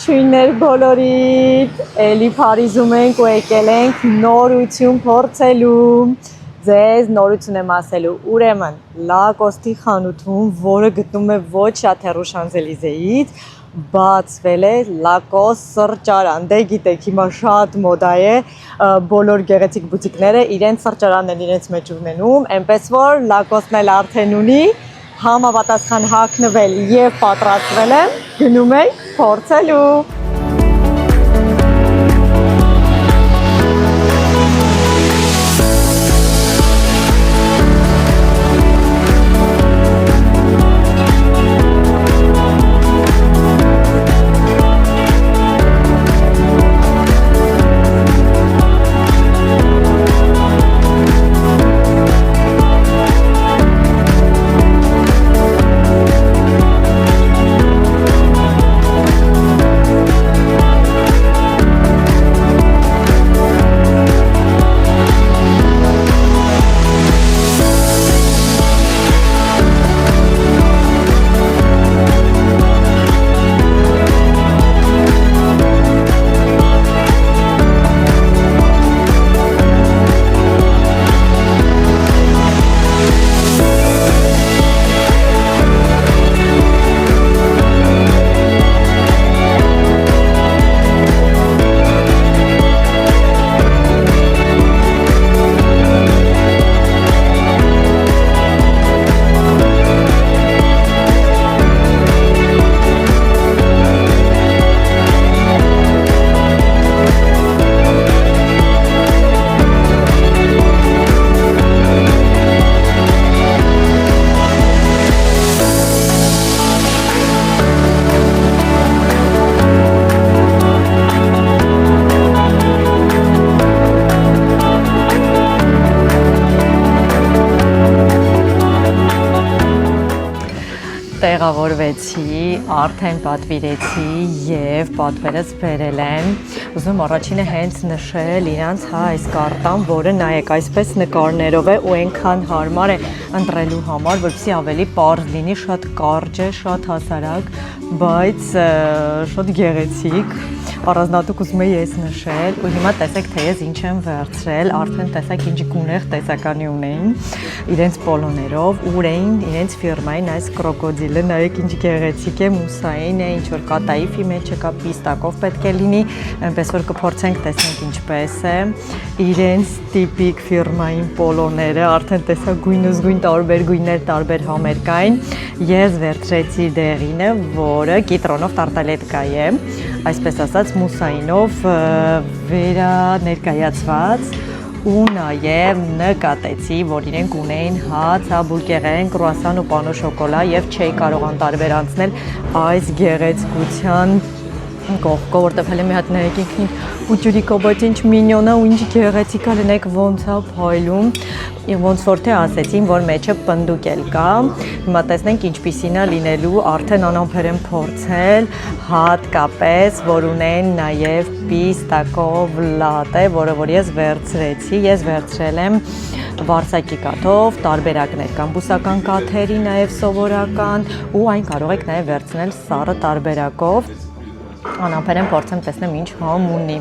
Ողջույններ բոլորիդ, էլի Փարիզում ենք ու եկել ենք նորություն փորձելու, ձեզ նորություն եմ ասելու, ուրեմն Lacoste-ի խանութում, որը գտնվում է ոչ շատ հեռու Շանզելիզեից, բացվել է Lacoste սրճարան, դե գիտեք, հիմա շատ մոդա է, բոլոր գեղեցիկ բուտիկները իրենց սրճարանն են իրենց մեջ ունենում, այնպես որ Lacoste-ն էլ արդեն ունի, համապատասխան հագնվել եւ պատրաստվել եմ, գնում ենք փորձելու։ Տեղավորվեցի, արդեն պատվիրեցի եւ պատվերս բերել են։ Ուզում առաջինը հենց նշել իրանց այս կարտան, որը նայեք, այսպես նկարներով է ու այնքան հարմար է ընտրելու համար, որպեսզի ավելի պարզ լինի, շատ կարճ է, շատ հասարակ, բայց շատ գեղեցիկ։ Առանձնատուկ ուզում եի ես նշել ու հիմա տեսեք թե ես ինչ եմ վերցրել, արդեն տեսեք ինչ գունեղ տեսականի ունեին իրենց պոլոներով, ուր էին իրենց ֆիրմային այս կրոկոդիլը, նայեք ինչ գեղեցիկ է, մուսային է, ինչ որ կատաիֆի մեջ կա, պիստակով պետք է լինի, այնպես որ կփորձենք տեսնենք ինչպես է, իրենց տիպիկ ֆիրմային պոլոները, արդեն տեսա գույնզգույն տարբեր գույներ, տարբեր համեր կային, ես վերցրեցի դեղինը, որը կիտրոնով տարտալետկա է, այսպես ասած մուսայինով վերաներկայացված ու նաև նկատեցի, որ իրենք ունեին հաց, բուլկեղեն, կրուասան ու պանո շոկոլա եւ չէի կարող անտարբեր անցնել այս գեղեցկության կողքով, որտեղ հենց մի հատ նայեք ինքնին ուջուրիկը, բայց ինչ մինյոն է ու ինչ գեղեցիկ է, լնեք ոնց է փայլում, ոնց որ թե ասեցին, որ մեջը պնդուկ էլ կա, հիմա տեսնենք ինչպիսին է լինելու, արդեն անամբեր եմ փորձել, հատկապես, որ ունեն նաև պիստակով լատե, որը որ ես վերցրել եմ վարսակի կաթով, տարբերակներ կան բուսական կաթերի, նաև սովորական ու այն կարող եք նաև վերցնել սառը տարբերակով, անամբեր եմ փորձեմ տեսնեմ ինչ համ ունի,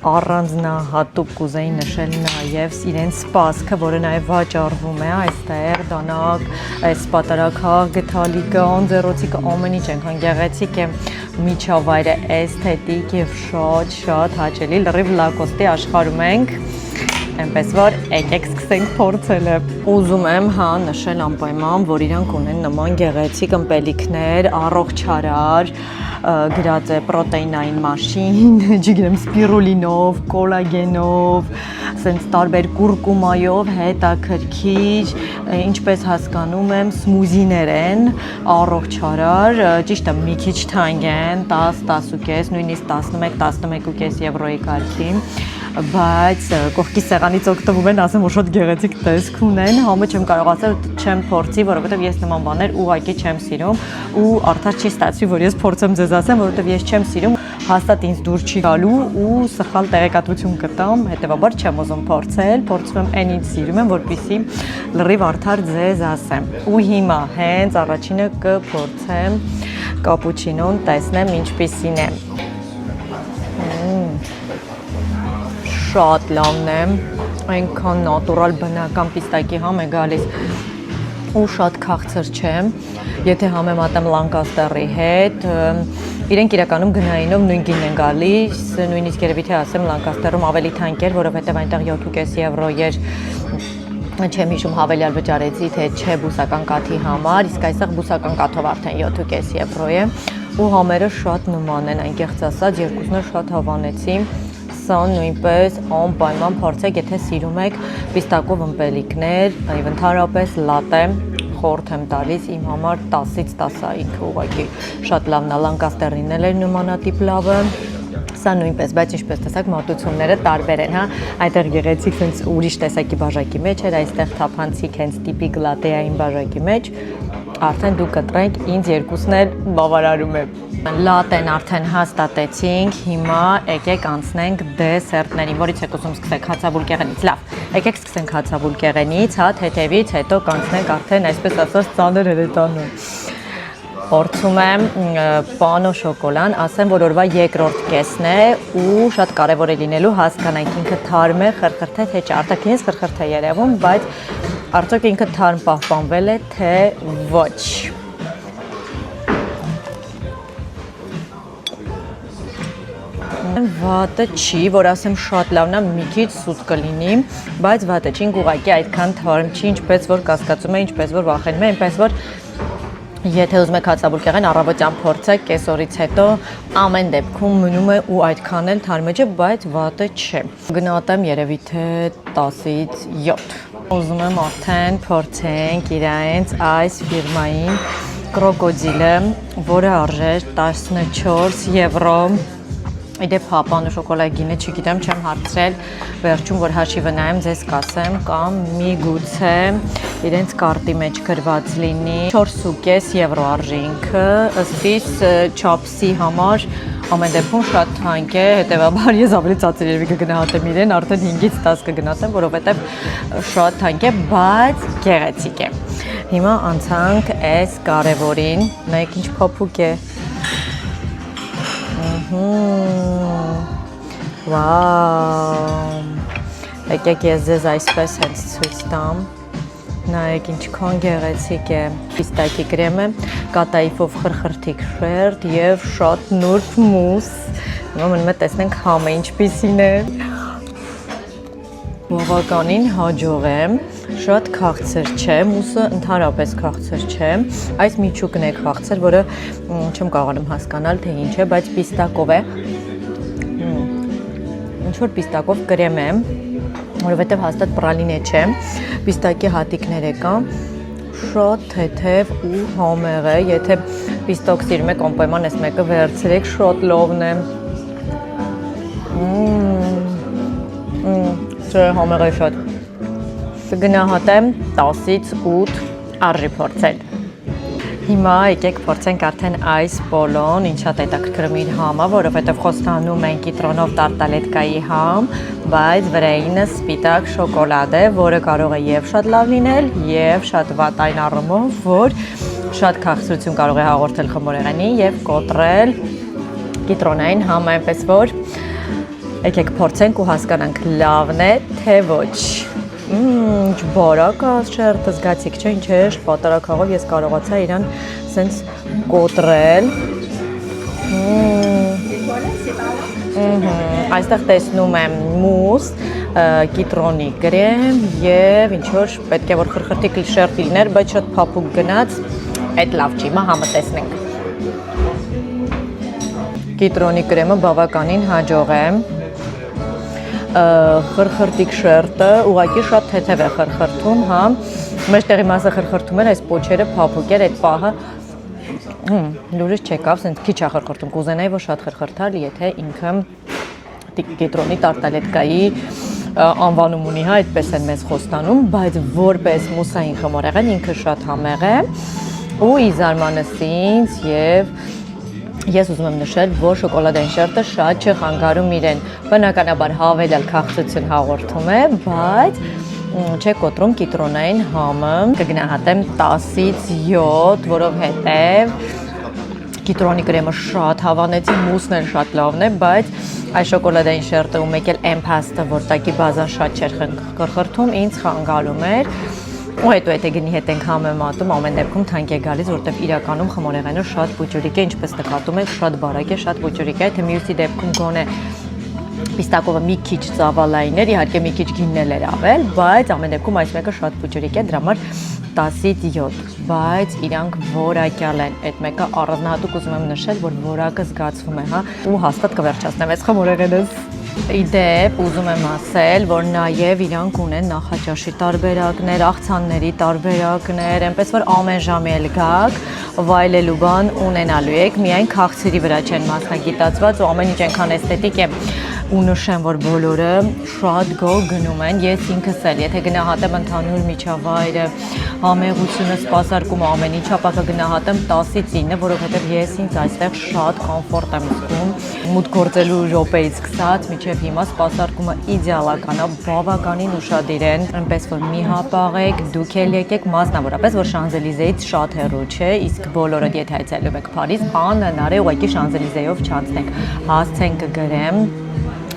առանձնահատուկ կուզեի նշել նաև իրենց սպասքը, որը նաև վաճառվում է այստեղ, դանակ, այս պատարագահ, գթալիկը, անձեռոցիկը, ամեն ինչ այնքան գեղեցիկ է, միջավայրը էսթետիկ եւ շատ հաճելի, լրիվ Lacoste-ի աշխարհում ենք, այնպես որ եկեք սկսենք փորձելը։ Ուզում եմ նշել անպայման, որ իրանք ունեն նման գեղեցիկ ըմպելիքներ, առողջարար, գրած է պրոտեինային մաշին, չգիտեմ, սպիրուլինով, կոլագենով, սենց տարբեր կուրկումայով, հետաքրքիր, ինչպես հասկանում եմ, սմուզիներ են, առողջարար, ճիշտ է, մի քիչ թանկ են, 10-10.5, նույնիսկ 11-11.5 եվրոյի կարգի, բայց կողքի սեղանից օգտվում են, ասեմ, որ շատ գեղեցիկ տեսք ունեն, համը չեմ կարող ասել, չեմ փորձի, որովհետև ես նման բաներ ուղղակի չեմ սիրում ու արդար չի ստացվի, որ ես փորձեմ ձեզ ասեմ, որովհետև ես չեմ սիրում, հաստատ ինձ դուր չի գալու ու սխալ տեղեկատվություն կտամ, հետևաբար չեմ ուզում փորձել, փորձում եմ այն ինչ սիրում եմ, որպեսզի լրիվ արդար ձեզ ասեմ։ Ու հիմա հենց առաջինը կփորձեմ կապուչինոն տեսնեմ ինչպիսին է։ Շատ լավն է, այնքան նատուրալ բնական պիստակի համ է գալիս ու շատ քաղցր չէ, եթե համեմատեմ Լանկաստերի հետ, իրենք իրականում գնայինով նույն գինն են գալիս, նույնիսկ երևի թե ասեմ Լանկաստերում ավելի թանկ էր, որովհետև այնտեղ 7.5 եվրո էր, չեմ հիշում հավելյալ վճարեցի, թե չէ բուսական կաթի համար, իսկ այստեղ բուսական կաթով արդեն 7.5 եվրո է ու համերը շատ նման են, անկեղծ ասած, երկուսն էլ շատ հավանեցի, սա նույնպես անպայման փորձեք, եթե սիրում եք պիստակով ըմպելիքներ, ընդհանրապես լատե խորհուրդ եմ տալիս, իմ համար 10-ից 10, ուղղակի շատ լավն է, Լանկաստերին էլ էր նմանատիպ լավը, սա նույնպես, բայց ինչպես տեսակ մատուցումները տարբեր են, հա, այդտեղ գեղեցիկ հենց ուրիշ տեսակի բաժակի մեջ էր, այստեղ թափանցիկ հենց տիպիկ լատեային բաժակի մեջ, արդեն դու կտրենք, ինձ երկուսն էլ բավարարում է։ Լատեն արդեն հաստատեցինք, հիմա եկեք անցնենք դեսերտներին, որից եք ուզում սկսեք հացաբուլկեղենից, լավ, եկեք սկսենք հացաբուլկեղենից, հա, թեթևից, հետո կանցնենք արդեն այսպես ասած ծանր հրետանուն։ Փորձում եմ պանո շոկոլան, ասեմ, որ օրվա երկրորդ կեսն է ու շատ կարևոր է լինելու հասկանանք ինքը թարմ է, խրխրթե թե չէ, արտաքինից խրխրթե երևում, բայց արդյոք ինքը թարմ պահպանվել է, թե ոչ։ Վատը չի, որ ասեմ շատ լավն է, մի քիչ սուտ կլինի, բայց վատը չի, ուղղակի այդքան թարմ չի, ինչպես որ կասկածում է, ինչպես որ վախենում է, այնպես որ եթե ուզում եք հացաբուլկեղեն առավոտյան փորձեք, կեսօրից հետո ամեն դեպքում մնում է ու այդքան էլ թարմը չէ, բայց վատը չէ։ Գնահատեմ երևի թե 10-ից 7։ Ուզում եմ արդեն փորձենք իրենց այս ֆիրմային կրոկոդիլը, որը արժեր 14 եվրո։ Իդեպ հապանու շոկոլադագինը չգիտեմ, չեմ հարցրել, վերջում որ հաշիվը նայեմ ձեզ կասեմ, կամ միգուցե իրենց կարտի մեջ գրված լինի 4.5 եվրո արժի ինքը, ըստ իս չափսի համար ամեն դեպքում շատ թանկ է, հետևաբար ես ավելի ցածր երևի կգնահատեմ իրեն, արդեն 5-ից 10 կգնահատեմ, որովհետև շատ թանկ է, բայց գեղեցիկ է։ Հիմա անցանք այս կարևորին, նայեք ինչ փափուկ է։ Վաու, եկեք ես ձեզ այսպես հենց ցույց տամ, նայեք ինչքան գեղեցիկ է, պիստակի կրեմը, կատաիֆով խրխրթիկ շերտ և շատ նուրբ մուս, հիմա մնում է տեսնենք համը ինչպիսին է, բավականին հաջող է, շատ քաղցր չէ, մուսը ընդհանրապես քաղցր չէ, այս միջուկն է քաղցր, որը չեմ կարողանում հասկանալ, թե ինչ է, բայց պիստակով է, ինչ-որ պիստակով կրեմ է, որովհետև հաստատ պրալինե չէ, պիստակի հատիկներ է կա, շատ թեթև ու համեղ է, եթե պիստոկ սիրում եք, անպայման այս մեկը վերցրեք, շատ լավն է, չէ, համեղ է շատ, կգնահատեմ 10-ից 8 արժի փորձել։ Հիմա եկեք փորձենք արդեն այս պոլոն, ինչ շատ հետաքրքրում իր համը, որովհետև խոստանում են կիտրոնով տարտալետկայի համ, բայց վրայինը սպիտակ շոկոլադ է, որը կարող է և շատ լավ լինել, և շատ վատ այն առումով, որ շատ քաղցրություն կարող է հաղորդել խմորեղենի և կոտրել կիտրոնային համը, այնպես որ եկեք փորձենք ու հասկանանք լավն է, թե ոչ։ Ինչ բարակ է շերտը, զգացիք չէ, ինչ հեշտ պատարագով ես կարողացա իրան սենց կոտրել։ Այստեղ տեսնում եմ մուս, կիտրոնի կրեմ և ինչ-որ պետք է որ խրխրթիկ շերտ լիներ, բայց շատ փափուկ գնաց, այդ լավ չի, հիմա համը տեսնենք։ Կիտրոնի կրեմը բավականին հաջող է, խրխրտիկ շերտը ուղղակի շատ թեթև է խրխրթում, հա, մեջտեղի մասը խրխրթում էր, այս պոչերը փափուկ էր, այդ պահը լուրջ չեկավ, սենց քիչ է խրխրթում, կուզենայի, որ շատ խրխրթալ, եթե ինքը կիտրոնի տարտալետկայի անվանում ունի, հա, այդպես են մեզ խոստանում, բայց որպես մուսային խմորեղեն ինքը շատ համեղ է ու ի զարմանս ինձ և ես ուզում եմ նշել, որ շոկոլադային շերտը շատ չխանգարում իրեն, բնականաբար հավելյալ քաղցրություն հաղորդում է, բայց չէ կոտրում կիտրոնային համը, կգնահատեմ 10-ից 7, որովհետև կիտրոնի կրեմը շատ հավանեցի, մուսն էլ շատ լավն է, բայց այս շոկոլադային շերտը ու մեկ էլ էմփաստը, որ տակի բազան շատ չէր խրխրթում, ինձ խանգարում էր։ Ու հետո եթե գնի հետ ենք համեմատում, ամեն դեպքում թանկ է գալիս, որովհետև իրականում խմորեղենը շատ պուճուրիկ է, ինչպես նկատում եք, շատ բարակ է, շատ պուճուրիկ է, թե մյուսի դեպքում գոնե պիստակովը մի քիչ ծավալային էր, իհարկե մի քիչ գինն էր ավել, բայց ամեն դեպքում այս մեկը շատ պուճուրիկ է, դրա համար 10-ից 7, բայց իրանք որակյալ են, այդ մեկը առանձնահատուկ ուզում եմ նշել, որ որակը զգացվում է, հա, ու հաստատ կվերջացնեմ այս խմորեղենս։ Իդեպ ուզում եմ ասել, որ նաև իրանք ունեն նախաճաշի տարբերակներ, աղցանների տարբերակներ, այնպես որ ամեն ժամի էլ գաք, վայելելու բան ունենալու եք, միայն քաղցրի վրա չեն մասնագիտացված ու ամեն ինչ այնքան էսթետիկ է ու նշեմ, որ բոլորը շատ գոհ գնում են, ես ինքս էլ, եթե գնահատեմ ընդհանուր միջավայրը, համեղությունը, սպասարկումը, ամեն ինչ, ապա կգնահատեմ 10-ից 9, որովհետև ես ինձ այստեղ շատ կոմֆորտ եմ զգում, մուտք գործելու րոպեից սկսած, մինչև հիմա սպասարկումը իդեալական է, բավականին ուշադիր են, այնպես որ մի հապաղեք, դուք էլ եկեք, մասնավորապես, որ Շանզելիզեից շատ հեռու չէ, իսկ բոլորը եթե այցելում եք Փարիզ, անհնար է ուղղակի Շանզելիզեով չանցնեք, հասցեն կգրեմ,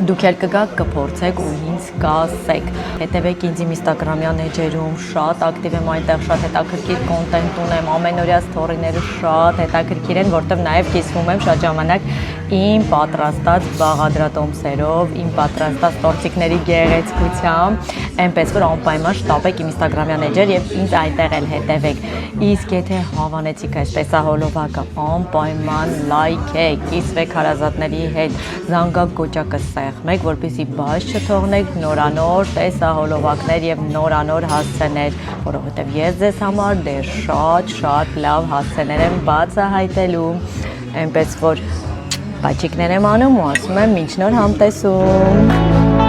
դուք էլ կգաք կփորձեք ու ինձ կասեք, հետևեք ինձ իմ ինստագրամյան էջերում, շատ ակտիվ եմ այնտեղ, շատ հետաքրքիր կոնտենտ ունեմ, ամենօրյա սթորիները շատ հետաքրքիր են, որտեղ նաև կիսվում եմ շատ ժամանակ իմ պատրաստած բաղադրատոմսերով, իմ պատրաստած տորտիկների գեղեցկությամբ, այնպես որ անպայման շտապեք իմ ինստագրամյան էջեր եւ ինձ այնտեղ էլ հետևեք։ Իսկ եթե հավանեցիք այս տեսահոլովակը, անպայման լայքեք, կիսվեք հարազատների հետ, զանգակ կոճակը սեղմեք, որպեսզի բաց չթողնեք նորանոր տեսահոլովակներ եւ նորանոր հասցեներ, որովհետեւ ես ձեզ համար դեռ շատ լավ հասցեներ եմ բացահայտելու, այնպես որ Պաչիկներ եմ անում ու ասում եմ մինչ նոր համտեսում։